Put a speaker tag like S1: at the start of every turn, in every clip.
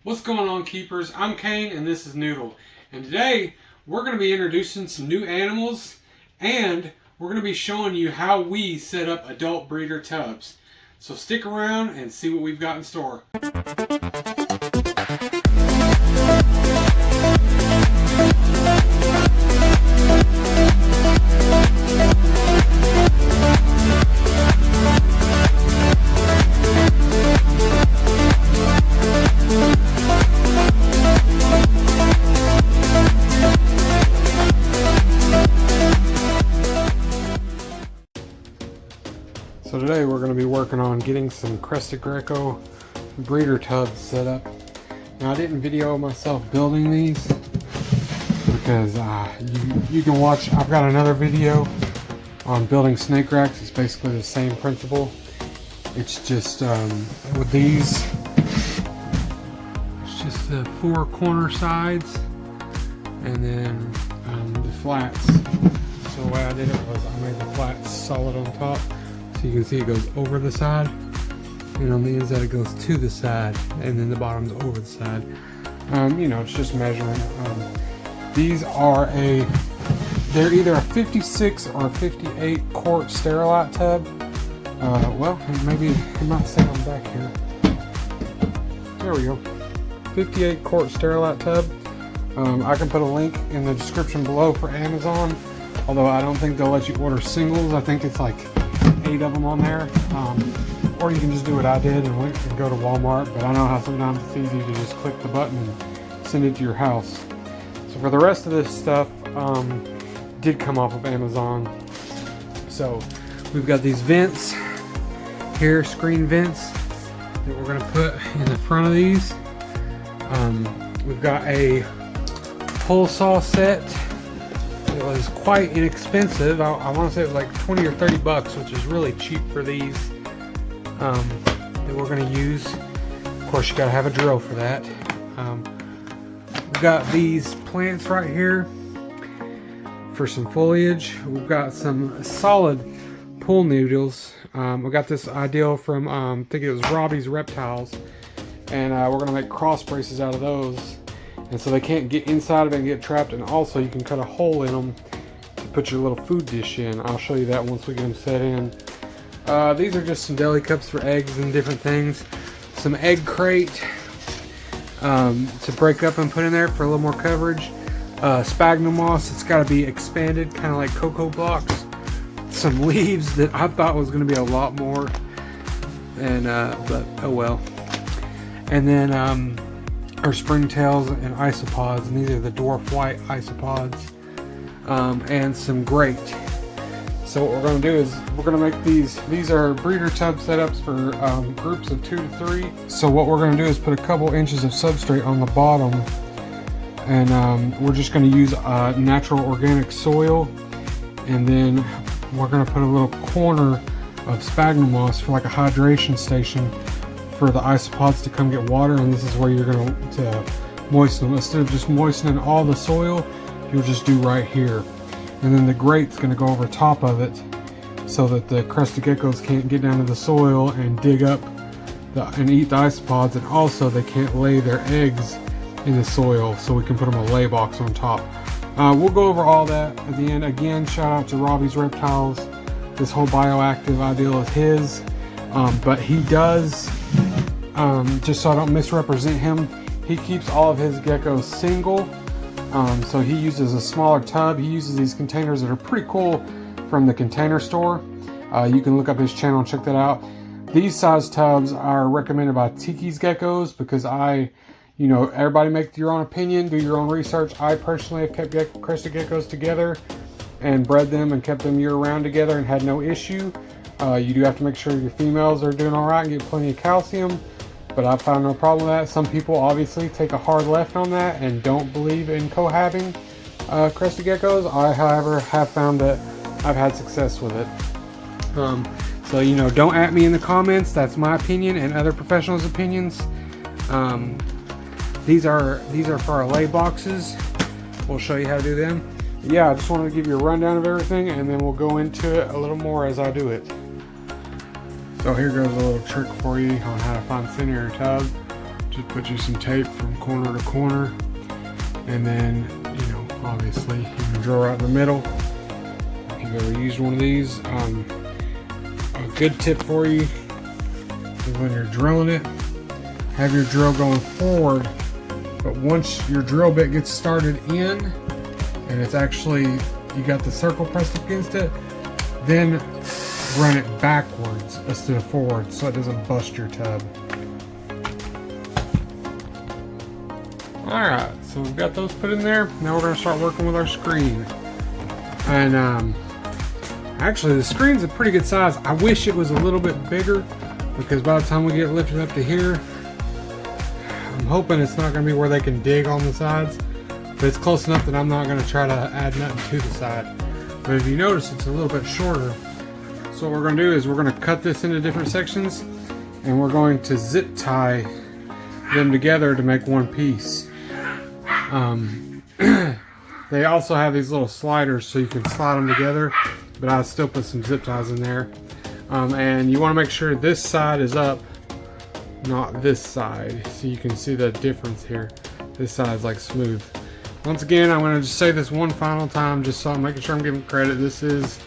S1: What's going on, keepers? I'm Kane and this is Noodle. And today we're going to be introducing some new animals and we're going to be showing you how we set up adult breeder tubs. So stick around and see what we've got in store. So today we're going to be working on getting some Crested Gecko breeder tubs set up. Now I didn't video myself building these because you can watch, I've got another video on building snake racks. It's basically the same principle. It's just with these, it's just the 4 corner sides and then the flats. So the way I did it was I made the flats solid on top. You can see it goes over the side, and on the inside it goes to the side, and then the bottom's over the side. You know, it's just measuring. These are they're either a 56 or a 58 quart Sterilite tub. Well, maybe it might say on the back here. There we go. 58 quart Sterilite tub. I can put a link in the description below for Amazon, although I don't think they'll let you order singles. I think it's like 8 of them on there, or you can just do what I did and go to Walmart, but I know how sometimes it's easy to just click the button and send it to your house. So for the rest of this stuff, did come off of Amazon. So we've got these vents here, screen vents that we're going to put in the front of these. We've got a pole saw set. It was quite inexpensive. I want to say it was like 20 or 30 bucks, which is really cheap for these that we're going to use. Of course, you got to have a drill for that. We've got these plants right here for some foliage. We've got some solid pool noodles. We got this ideal from I think it was Robbie's Reptiles, and we're going to make cross braces out of those. And so they can't get inside of it and get trapped, and also you can cut a hole in them to put your little food dish in. I'll show you that once we get them set in. These are just some deli cups for eggs and different things. Some egg crate to break up and put in there for a little more coverage. Sphagnum moss, it's got to be expanded, kind of like cocoa blocks. Some leaves that I thought was going to be a lot more, and but oh well. And then our Springtails and Isopods, and these are the dwarf white Isopods, and some grate. So what we're going to do is we're going to make these are breeder tub setups for groups of 2 to 3. So what we're going to do is put a couple inches of substrate on the bottom, and we're just going to use natural organic soil, and then we're going to put a little corner of sphagnum moss for like a hydration station for the isopods to come get water, and this is where you're going to moisten them. Instead of just moistening all the soil, you'll just do right here. And then the grate's going to go over top of it so that the crested geckos can't get down to the soil and dig up and eat the isopods, and also they can't lay their eggs in the soil, so we can put them a lay box on top. We'll go over all that at the end. Again, shout out to Robbie's Reptiles. This whole bioactive ideal is his, but he does, just so I don't misrepresent him, he keeps all of his geckos single. So he uses a smaller tub. He uses these containers that are pretty cool from the Container Store. You can look up his channel and check that out. These size tubs are recommended by Tiki's Geckos because you know, everybody make your own opinion, do your own research. I personally have kept crested geckos together and bred them and kept them year-round together and had no issue. You do have to make sure your females are doing all right and get plenty of calcium, but I found no problem with that. Some people obviously take a hard left on that and don't believe in cohabbing crested geckos. I, however, have found that I've had success with it. So, you know, don't at me in the comments. That's my opinion and other professionals' opinions. These are for our lay boxes. We'll show you how to do them. Yeah, I just wanted to give you a rundown of everything, and then we'll go into it a little more as I do it. So here goes a little trick for you on how to find center your tub. Just put you some tape from corner to corner, and then, you know, obviously you can drill right in the middle. If you've ever used one of these, a good tip for you is when you're drilling it, have your drill going forward, but once your drill bit gets started in and it's actually, you got the circle pressed against it, then run it backwards instead of forward so it doesn't bust your tub. Alright, so we've got those put in there. Now we're going to start working with our screen. And actually the screen's a pretty good size. I wish it was a little bit bigger, because by the time we get lifted up to here, I'm hoping it's not going to be where they can dig on the sides. But it's close enough that I'm not going to try to add nothing to the side. But if you notice, it's a little bit shorter. So what we're going to do is we're going to cut this into different sections, and we're going to zip tie them together to make one piece. They also have these little sliders so you can slide them together, but I'll still put some zip ties in there. And you want to make sure this side is up, not this side, so you can see the difference here. This side is like smooth. Once again, I'm going to just say this one final time, just so I'm making sure I'm giving credit. This is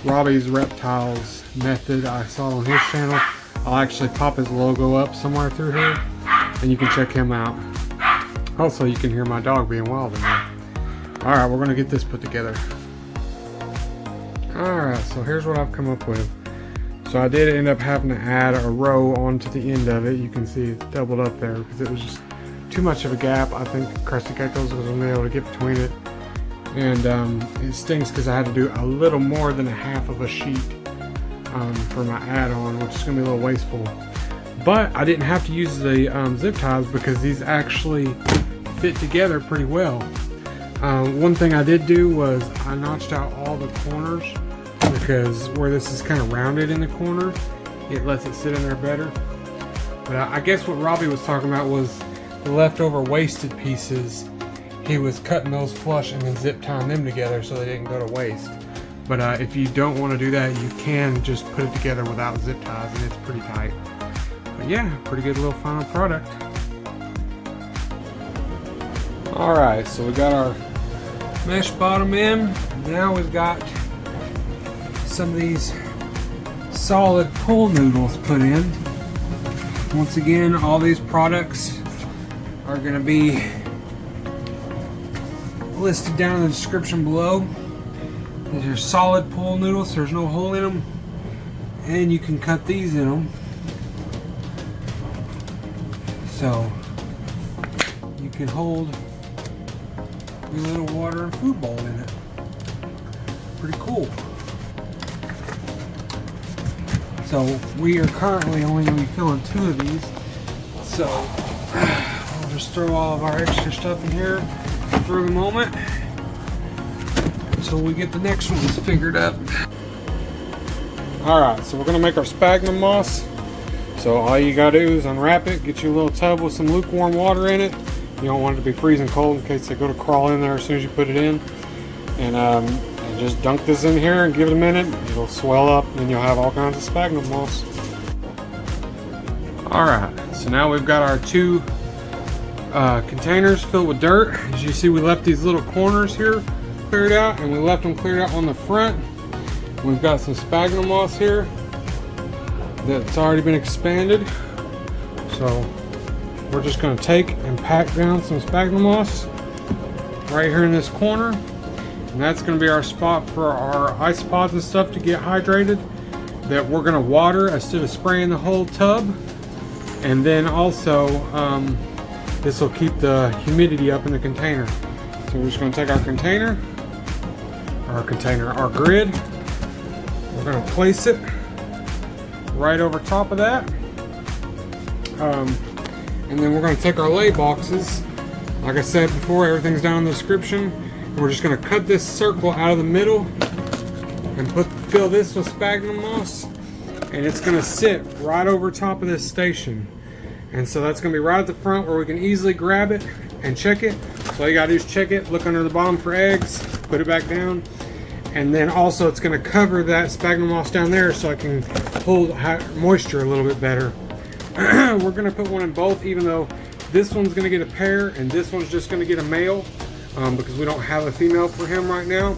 S1: Robbie's Reptiles method. I saw it on his channel. I'll actually pop his logo up somewhere through here, and you can check him out. Also, you can hear my dog being wild in there. Alright, we're going to get this put together. Alright, so here's what I've come up with. So I did end up having to add a row onto the end of it. You can see it doubled up there because it was just too much of a gap. I think Crested Geckos was going to be able to get between it. And it stings because I had to do a little more than a half of a sheet for my add-on, which is going to be a little wasteful. But I didn't have to use the zip ties because these actually fit together pretty well. One thing I did do was I notched out all the corners, because where this is kind of rounded in the corner, it lets it sit in there better. But I guess what Robbie was talking about was the leftover wasted pieces. He was cutting those flush and then zip tying them together so they didn't go to waste. But if you don't want to do that, you can just put it together without zip ties, and it's pretty tight. But yeah, pretty good little final product. Alright, so we got our mesh bottom in. Now we've got some of these solid pool noodles put in. Once again, all these products are going to be listed down in the description below. These are solid pool noodles, so there's no hole in them, and you can cut these in them. So you can hold your little water and food bowl in it. Pretty cool. So we are currently only going to be filling 2 of these. So I'll just throw all of our extra stuff in here for the moment until we get the next ones figured out. Alright, so we're going to make our sphagnum moss. So all you got to do is unwrap it, get you a little tub with some lukewarm water in it. You don't want it to be freezing cold in case they go to crawl in there as soon as you put it in. And just dunk this in here and give it a minute. It'll swell up and you'll have all kinds of sphagnum moss. Alright, so now we've got our 2 containers filled with dirt. As you see, we left these little corners here cleared out, and we left them cleared out on the front. We've got some sphagnum moss here that's already been expanded. So we're just going to take and pack down some sphagnum moss right here in this corner, and that's going to be our spot for our isopods and stuff to get hydrated, that we're going to water instead of spraying the whole tub. And then also this will keep the humidity up in the container. So we're just going to take our our grid, we're going to place it right over top of that, and then we're going to take our lay boxes. Like I said before, everything's down in the description. And we're just going to cut this circle out of the middle and fill this with sphagnum moss, and it's going to sit right over top of this station. And so that's going to be right at the front where we can easily grab it and check it. So all you got to do is check it, look under the bottom for eggs, put it back down, and then also it's going to cover that sphagnum moss down there so it can hold moisture a little bit better. We're going to put one in both, even though This one's gonna get a pair, and this one's just gonna get a male because we don't have a female for him right now.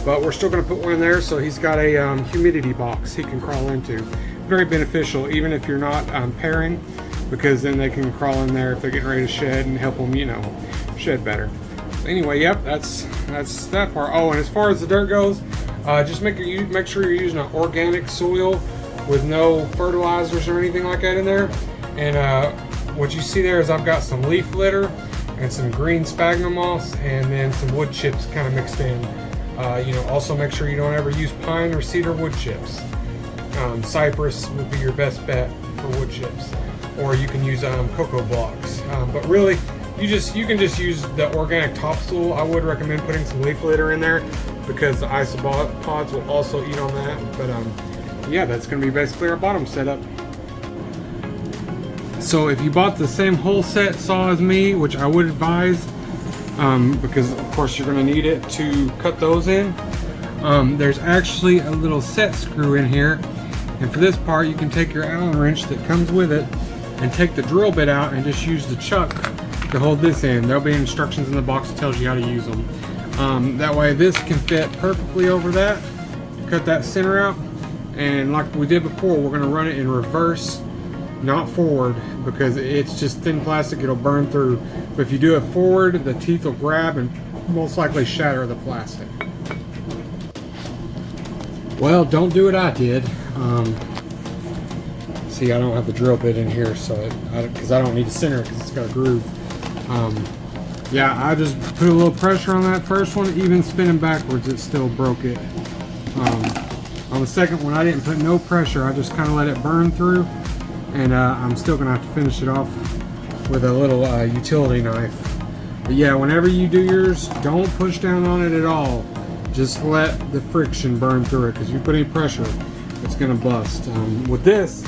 S1: But we're still gonna put one in there, so he's got a humidity box he can crawl into. Very beneficial, even if you're not pairing, because then they can crawl in there if they're getting ready to shed and help them, you know, shed better. Anyway, yep, that's that part. Oh, and as far as the dirt goes, just make sure you're using an organic soil with no fertilizers or anything like that in there. And what you see there is I've got some leaf litter and some green sphagnum moss, and then some wood chips kind of mixed in. You know, also make sure you don't ever use pine or cedar wood chips. Cypress would be your best bet for wood chips, or you can use cocoa blocks. But really, you can just use the organic topsoil. I would recommend putting some leaf litter in there because the isopods will also eat on that. But yeah, that's going to be basically our bottom setup. So if you bought the same whole set saw as me, which I would advise, because of course you're going to need it to cut those in, there's actually a little set screw in here, and for this part you can take your Allen wrench that comes with it and take the drill bit out and just use the chuck to hold this in. There'll be instructions in the box that tells you how to use them. That way this can fit perfectly over that. Cut that center out, and like we did before, we're going to run it in reverse, not forward, because it's just thin plastic, it'll burn through. But if you do it forward, the teeth will grab and most likely shatter the plastic. Well, don't do what I did. See, I don't have the drill bit in here, so because I don't need to center it because it's got a groove. Yeah, I just put a little pressure on that first one. Even spinning backwards, it still broke it. On the second one, I didn't put no pressure. I just kind of let it burn through, and I'm still gonna have to finish it off with a little utility knife. But yeah, whenever you do yours, don't push down on it at all. Just let the friction burn through it, because if you put any pressure, it's gonna bust. With this,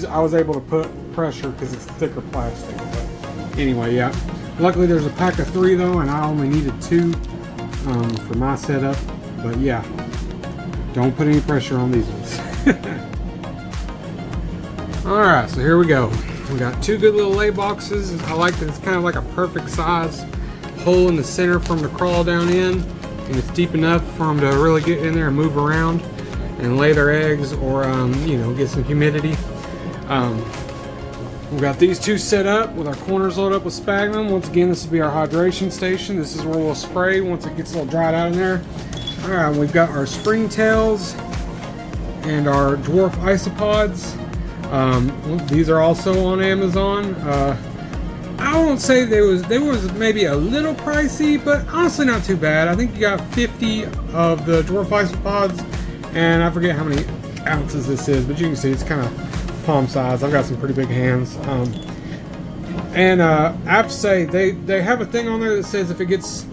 S1: I was able to put pressure because it's thicker plastic. But anyway, yeah. Luckily, there's a pack of 3 though, and I only needed 2 for my setup. But yeah, don't put any pressure on these ones. All right, so here we go. We got 2 good little lay boxes. I like that it's kind of like a perfect size hole in the center for them to crawl down in, and it's deep enough for them to really get in there and move around and lay their eggs, or you know, get some humidity. We've got these 2 set up with our corners loaded up with sphagnum. Once again, this will be our hydration station. This is where we'll spray once it gets a little dried out in there. All right, we've got our springtails and our dwarf isopods. These are also on Amazon. I won't say they was maybe a little pricey, but honestly not too bad. I think you got 50 of the dwarf isopods, and I forget how many ounces this is, but you can see it's kind of palm size. I've got some pretty big hands. And I have to say, they have a thing on there that says if it's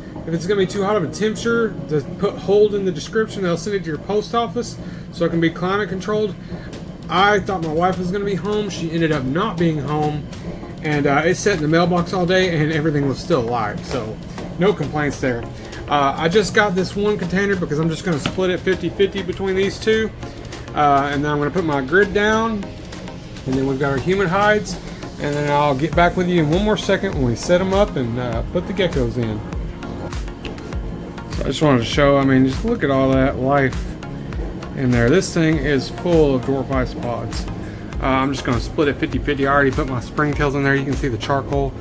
S1: gonna be too hot of a temperature, to put hold in the description. They'll send it to your post office so it can be climate controlled. I thought my wife was gonna be home. She ended up not being home, and it sat in the mailbox all day and everything was still alive, so no complaints there. I just got this one container because I'm just gonna split it 50-50 between these 2, and then I'm gonna put my grid down, and then we've got our human hides, and then I'll get back with you in one more second when we set them up and put the geckos in. So I just wanted to show, I mean, just look at all that life in there. This thing is full of dwarf isopods. I'm just going to split it 50-50. I already put my springtails in there. You can see the charcoal.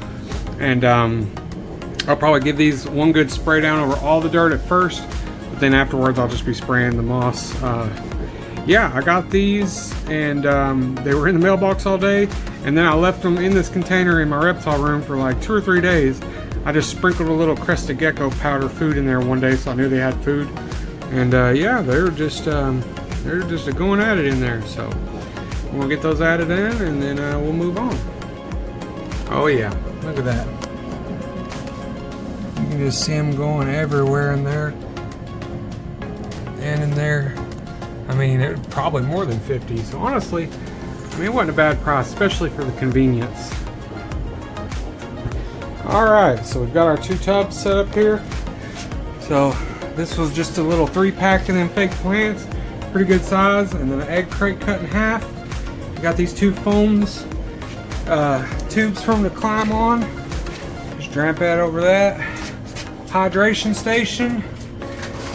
S1: And I'll probably give these one good spray down over all the dirt at first, but then afterwards I'll just be spraying the moss. Yeah, I got these, and they were in the mailbox all day, and then I left them in this container in my reptile room for like 2 or 3 days. I just sprinkled a little Crested Gecko powder food in there one day, so I knew they had food. And yeah, they're just going at it in there. So we'll get those added in, and then we'll move on. Oh yeah, look at that. You can just see them going everywhere in there and in there. I mean, it was probably more than 50. So honestly, I mean, it wasn't a bad price, especially for the convenience. All right, so we've got our 2 tubs set up here. So this was just a little 3-pack and then fake plants, pretty good size, and then an egg crate cut in half. We got these 2 foams, tubes for them to climb on. Just drop that over that. Hydration station.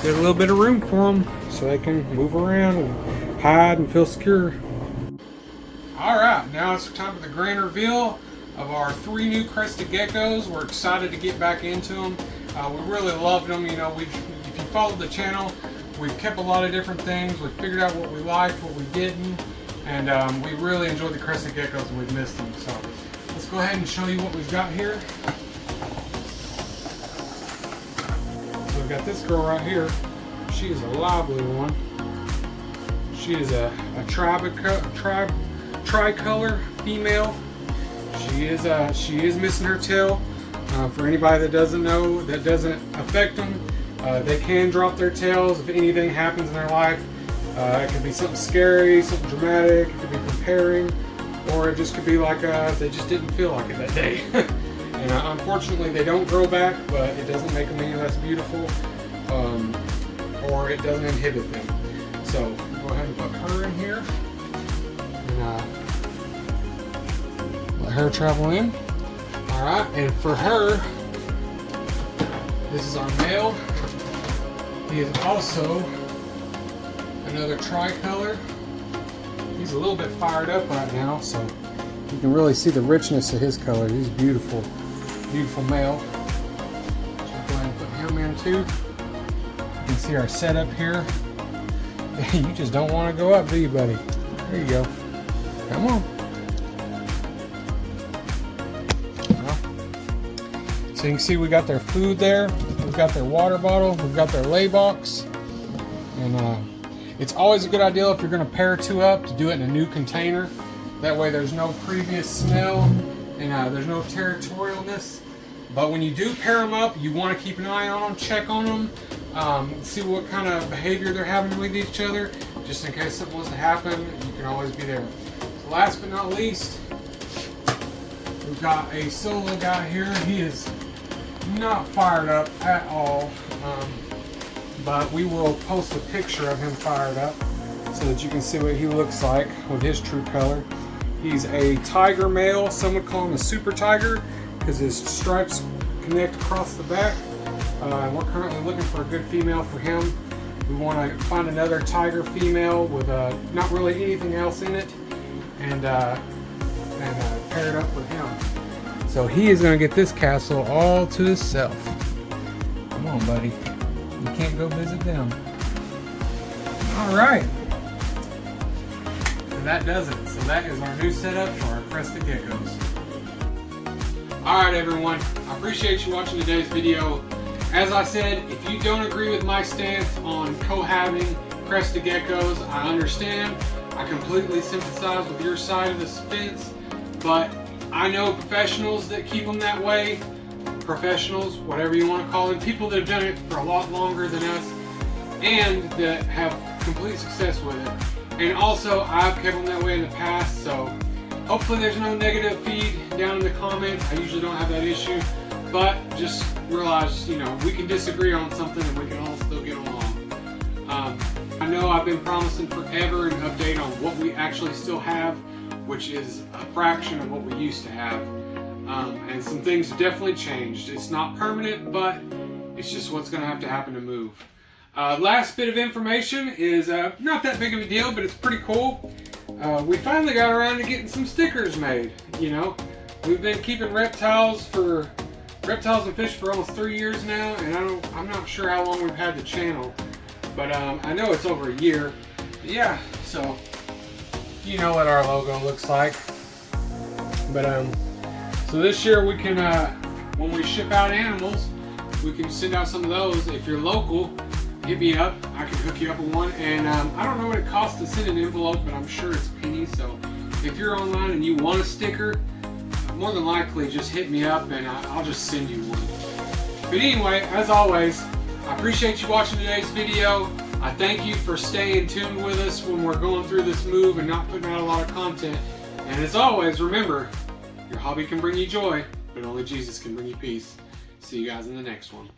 S1: Get a little bit of room for them so they can move around and hide and feel secure. Alright, now it's time for the grand reveal of our 3 new Crested Geckos. We're excited to get back into them. We really loved them. You know, if you followed the channel, we've kept a lot of different things. We figured out what we liked, what we didn't, and we really enjoyed the Crested Geckos and we've missed them. So let's go ahead and show you what we've got here. So we've got this girl right here. She is a lively one. She is a tricolor female. She is missing her tail. For anybody that doesn't know, that doesn't affect them. They can drop their tails if anything happens in their life. It could be something scary, something dramatic. It could be preparing, or it just could be like they just didn't feel like it that day. And unfortunately, they don't grow back, but it doesn't make them any less beautiful, or it doesn't inhibit them. So go ahead and put her in here, and let her travel in. All right, and for her, this is our male. He is also another tricolor. He's a little bit fired up right now, so you can really see the richness of his color. He's beautiful, beautiful male. So go ahead and put him in too. You can see our setup here. You just don't want to go up, do you, buddy? There you go. Come on. So you can see we got their food there, we've got their water bottle, we've got their lay box, and it's always a good idea if you're going to pair 2 up to do it in a new container. That way there's no previous smell and there's no territorialness. But when you do pair them up, you want to keep an eye on them, check on them, see what kind of behavior they're having with each other, just in case something was to happen. You can always be there. So last but not least, we've got a solo guy here. He is not fired up at all, but we will post a picture of him fired up so that you can see what he looks like with his true color. He's a tiger male. Some would call him a super tiger because his stripes connect across the back. We're currently looking for a good female for him. We want to find another tiger female with not really anything else in it, and pair it up with him. So he is going to get this castle all to himself. Come on, buddy. You can't go visit them. All right. And that does it. So that is our new setup for our Crested Geckos. All right, everyone. I appreciate you watching today's video. As I said, if you don't agree with my stance on cohabiting Crested Geckos, I understand. I completely sympathize with your side of the fence, but I know professionals that keep them that way. Professionals, whatever you want to call them, people that have done it for a lot longer than us and that have complete success with it. And also, I've kept them that way in the past, so hopefully there's no negative feed down in the comments. I usually don't have that issue, but just realize, you know, we can disagree on something and we can all still get along. I know I've been promising forever an update on what we actually still have, which is a fraction of what we used to have. And some things have definitely changed. It's not permanent, but it's just what's going to have to happen to move. Last bit of information is not that big of a deal, but it's pretty cool. We finally got around to getting some stickers made. You know, we've been keeping reptiles and fish for almost 3 years now, and I'm not sure how long we've had the channel, but I know it's over a year. Yeah, so you know what our logo looks like. But so this year we can, when we ship out animals, we can send out some of those. If you're local, hit me up. I can hook you up with one. And I don't know what it costs to send an envelope, but I'm sure it's pennies. So if you're online and you want a sticker, more than likely just hit me up and I'll just send you one. But anyway, as always, I appreciate you watching today's video. I thank you for staying tuned with us when we're going through this move and not putting out a lot of content. And as always, remember, your hobby can bring you joy, but only Jesus can bring you peace. See you guys in the next one.